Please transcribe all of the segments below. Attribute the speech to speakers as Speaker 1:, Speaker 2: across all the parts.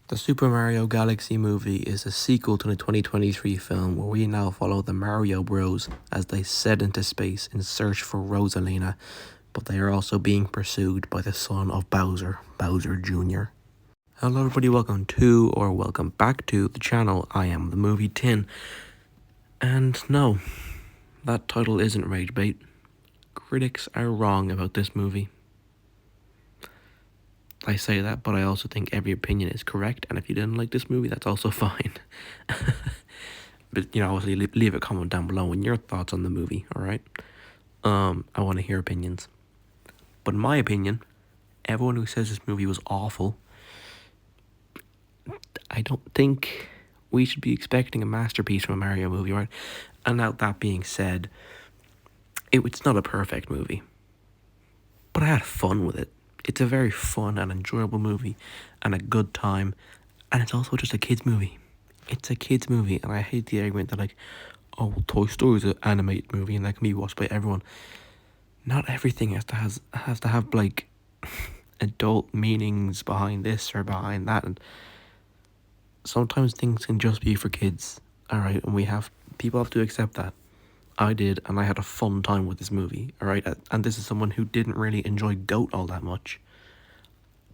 Speaker 1: The Super Mario Galaxy movie is a sequel to the 2023 film where we now follow the Mario Bros as they set into space in search for Rosalina, but they are also being pursued by the son of Bowser, Bowser Jr. Hello everybody, welcome to or welcome back to the channel. I am the Movie Tin. And no, that title isn't rage bait. Critics are wrong about this movie. I say that, but I also think every opinion is correct, and if you didn't like this movie, that's also fine. But, obviously leave a comment down below on your thoughts on the movie, alright? I want to hear opinions. But in my opinion, everyone who says this movie was awful, I don't think we should be expecting a masterpiece from a Mario movie, right? And now that being said, it's not a perfect movie, but I had fun with it. It's a very fun and enjoyable movie and a good time, and it's also just a kids movie. It's a kids movie, and I hate the argument that oh, Toy Story is an animated movie and that can be watched by everyone. Not everything has to have adult meanings behind this or behind that, and sometimes things can just be for kids. Alright, and people have to accept that. I did, and I had a fun time with this movie, alright? And this is someone who didn't really enjoy Goat all that much.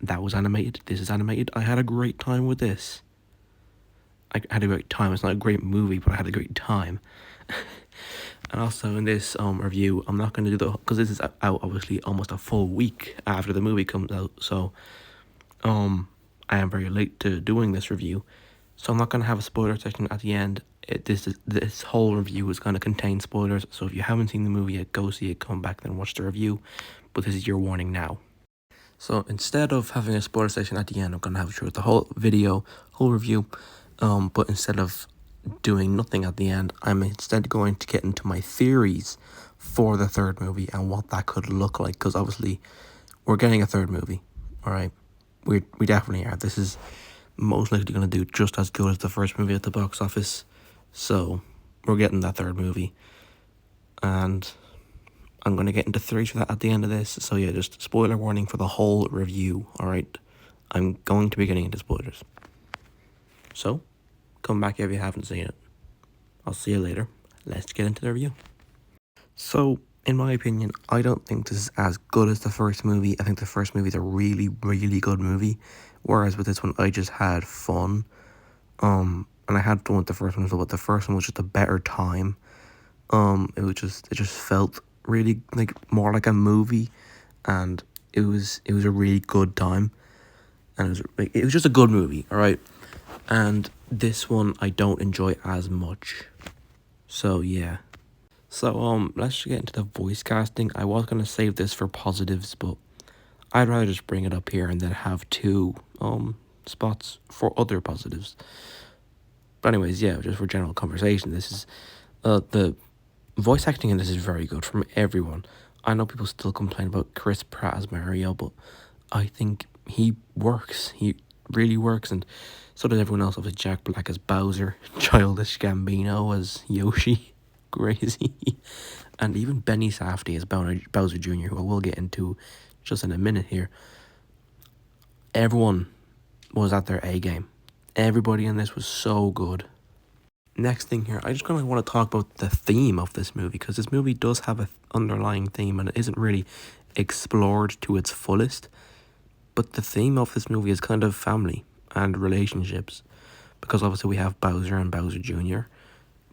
Speaker 1: That was animated, this is animated. I had a great time with this. I had a great time. It's not a great movie, but I had a great time. And also in this review, I'm not going to do because this is out obviously almost a full week after the movie comes out, so I am very late to doing this review, so I'm not going to have a spoiler section at the end. This whole review is going to contain spoilers, so if you haven't seen the movie yet, go see it, come back, then watch the review, but this is your warning now. So instead of having a spoiler section at the end, I'm going to have throughout the whole review, but instead of doing nothing at the end, I'm instead going to get into my theories for the third movie and what that could look like, because obviously we're getting a third movie, alright? We definitely are. This is most likely going to do just as good as the first movie at the box office, so we're getting that third movie, and I'm going to get into theories for that at the end of this. So yeah, just spoiler warning for the whole review, alright? I'm going to be getting into spoilers, so come back if you haven't seen it. I'll see you later. Let's get into the review. So, in my opinion, I don't think this is as good as the first movie. I think the first movie is a really, really good movie, whereas with this one, I just had fun. And I had fun with the first one as well, but the first one was just a better time. It just felt really more like a movie, and it was a really good time, and it was just a good movie, all right. And this one I don't enjoy as much. So yeah. So let's just get into the voice casting. I was gonna save this for positives, but I'd rather just bring it up here and then have two spots for other positives. But anyways, yeah, just for general conversation, this is the voice acting in this is very good from everyone. I know people still complain about Chris Pratt as Mario, but I think he works. He really works, and so does everyone else. With Jack Black as Bowser, Childish Gambino as Yoshi, crazy, and even Benny Safdie as Bowser Jr., who I will get into just in a minute here. Everyone was at their A game. Everybody in this was so good. Next thing here, I just kind of want to talk about the theme of this movie, because this movie does have an underlying theme and it isn't really explored to its fullest. But the theme of this movie is kind of family and relationships, because obviously we have Bowser and Bowser Jr.,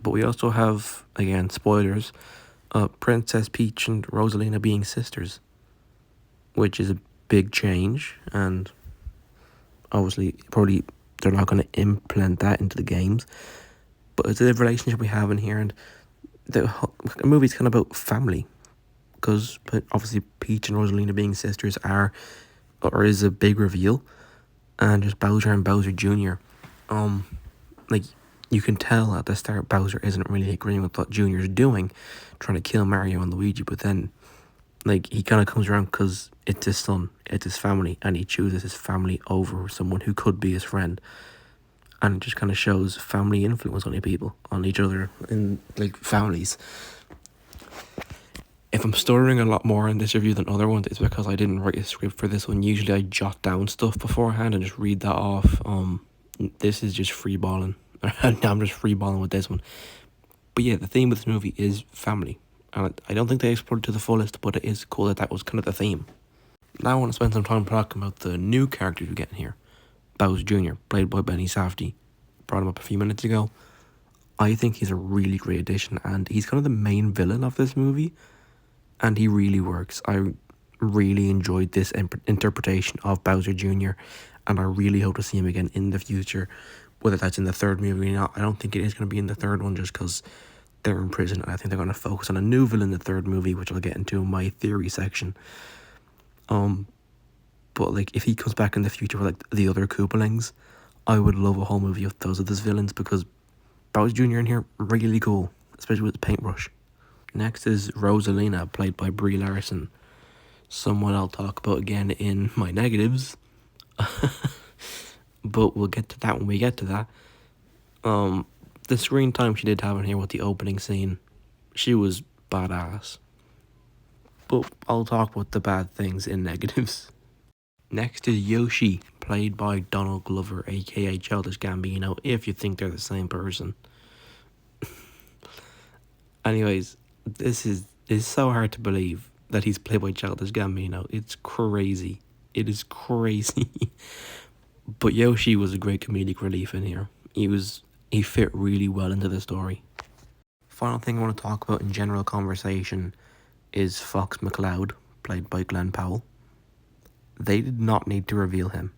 Speaker 1: but we also have, again, spoilers, Princess Peach and Rosalina being sisters, which is a big change, and obviously probably they're not going to implement that into the games, but it's a relationship we have in here, and the movie's kind of about family, because obviously Peach and Rosalina being sisters is a big reveal, and just Bowser and Bowser Jr. You can tell at the start Bowser isn't really agreeing with what Junior's doing, trying to kill Mario and Luigi, but then he kind of comes around because it's his son, it's his family, and he chooses his family over someone who could be his friend. And it just kind of shows family influence on people, on each other, in families. If I'm stuttering a lot more in this review than other ones, it's because I didn't write a script for this one. Usually I jot down stuff beforehand and just read that off This is just free balling. I'm just free balling with this one. But yeah, the theme of this movie is family. And I don't think they explored it to the fullest, but it is cool that that was kind of the theme. Now I want to spend some time talking about the new characters we get in here. Bowser Jr., played by Benny Safdie. Brought him up a few minutes ago. I think he's a really great addition, and he's kind of the main villain of this movie, and he really works. I really enjoyed this interpretation of Bowser Jr., and I really hope to see him again in the future, whether that's in the third movie or not. I don't think it is going to be in the third one just because they're in prison, and I think they're going to focus on a new villain in the third movie, which I'll get into in my theory section. But like, if he comes back in the future with like the other Koopalings, I would love a whole movie of those as villains, because Bowser Jr. in here, really cool, especially with the paintbrush. Next is Rosalina, played by Brie Larson. Someone I'll talk about again in my negatives. But we'll get to that when we get to that. The screen time she did have in here with the opening scene, she was badass. But I'll talk about the bad things in negatives. Next is Yoshi, played by Donald Glover, aka Childish Gambino, if you think they're the same person. Anyways, this is so hard to believe that he's played by Childish Gambino. It's crazy. It is crazy. But Yoshi was a great comedic relief in here. He fit really well into the story. Final thing I want to talk about in general conversation is Fox McCloud, played by Glenn Powell. They did not need to reveal him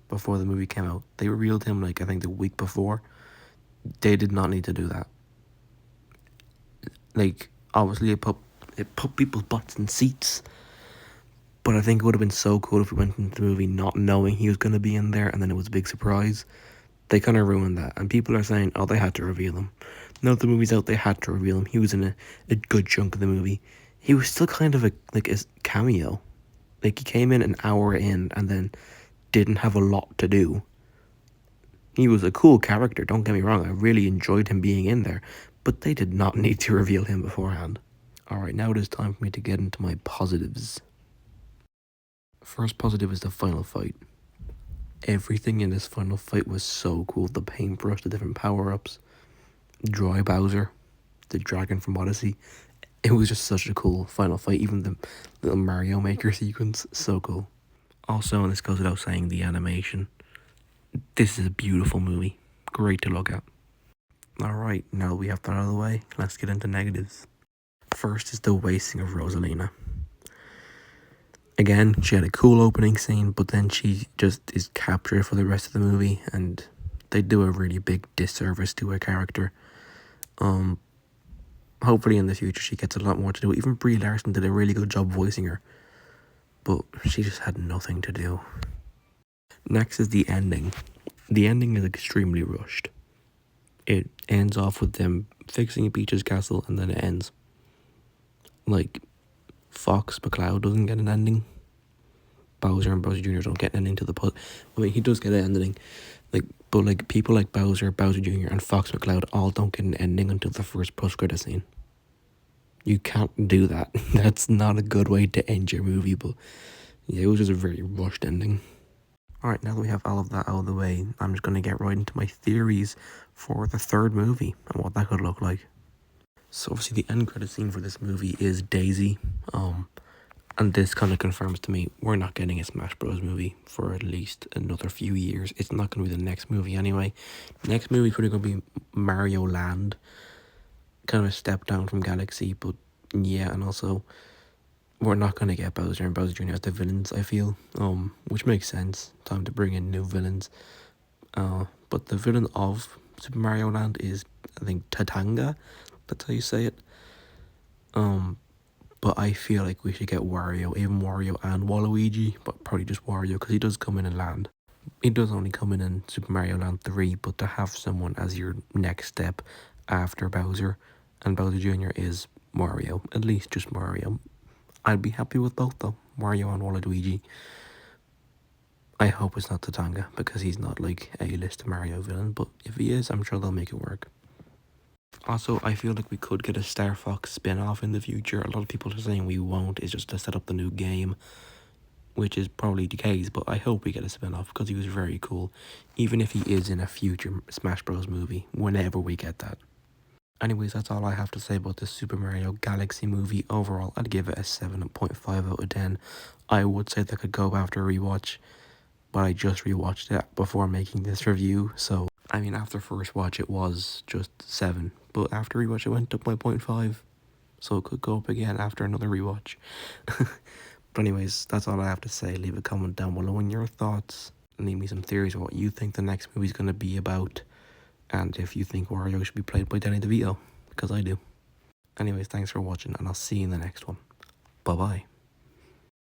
Speaker 1: before the movie came out. They revealed him, like, I think the week before. They did not need to do that. Like, obviously it put people's butts in seats, but I think it would have been so cool if we went into the movie not knowing he was going to be in there, and then it was a big surprise. They kind of ruined that, and people are saying, oh, they had to reveal him. Now that the movie's out, they had to reveal him. He was in a good chunk of the movie. He was still kind of a cameo. Like, he came in an hour in and then didn't have a lot to do. He was a cool character, don't get me wrong. I really enjoyed him being in there, but they did not need to reveal him beforehand. Alright, now it is time for me to get into my positives. First positive is the final fight. Everything in this final fight was so cool. The paintbrush, the different power-ups, Dry Bowser, the dragon from Odyssey. It was just such a cool final fight. Even the little Mario Maker sequence, so cool. Also, and this goes without saying, the animation. This is a beautiful movie. Great to look at. Alright, now that we have that out of the way, let's get into negatives. First is the wasting of Rosalina. Again, she had a cool opening scene, but then she just is captured for the rest of the movie, and they do a really big disservice to her character. Hopefully in the future she gets a lot more to do. Even Brie Larson did a really good job voicing her, but she just had nothing to do. Next is the ending. The ending is extremely rushed. It ends off with them fixing Peach's castle, and then it ends. Like, Fox McCloud doesn't get an ending. Bowser and Bowser Jr. don't get an ending to the I mean, he does get an ending. But people like Bowser Jr. and Fox McCloud all don't get an ending until the first post-credit scene. You can't do that. That's not a good way to end your movie, but yeah, it was just a very rushed ending. Alright, now that we have all of that out of the way, I'm just going to get right into my theories for the third movie and what that could look like. So obviously the end credit scene for this movie is Daisy, and this kind of confirms to me we're not getting a Smash Bros. Movie for at least another few years. It's not going to be the next movie anyway. Next movie is probably going to be Mario Land, kind of a step down from Galaxy, but yeah, and also we're not going to get Bowser and Bowser Jr. as the villains, I feel, which makes sense. Time to bring in new villains. But the villain of Super Mario Land is, I think, Tatanga. That's how you say it. But I feel like we should get Wario, even Wario and Waluigi, but probably just Wario, because he does come in Land. He does only come in Super Mario Land 3, but to have someone as your next step after Bowser and Bowser Jr. is Wario, at least just Wario. I'd be happy with both though, Wario and Waluigi. I hope it's not Tatanga, because he's not like a list Mario villain, but if he is, I'm sure they'll make it work. Also, I feel like we could get a Star Fox spin-off in the future. A lot of people are saying we won't, it's just to set up the new game. which is probably the case, but I hope we get a spin-off because he was very cool, even if he is in a future Smash Bros. Movie, whenever we get that. Anyways, that's all I have to say about the Super Mario Galaxy movie. Overall, I'd give it a 7.5 out of 10. I would say that could go after a rewatch, but I just rewatched it before making this review, so I mean, after first watch it was just 7, but after rewatch it went up by 0.5, so it could go up again after another rewatch. But anyways, that's all I have to say. Leave a comment down below on your thoughts, and leave me some theories on what you think the next movie's going to be about, and if you think Wario should be played by Danny DeVito, because I do. Anyways, thanks for watching, and I'll see you in the next one. Bye bye.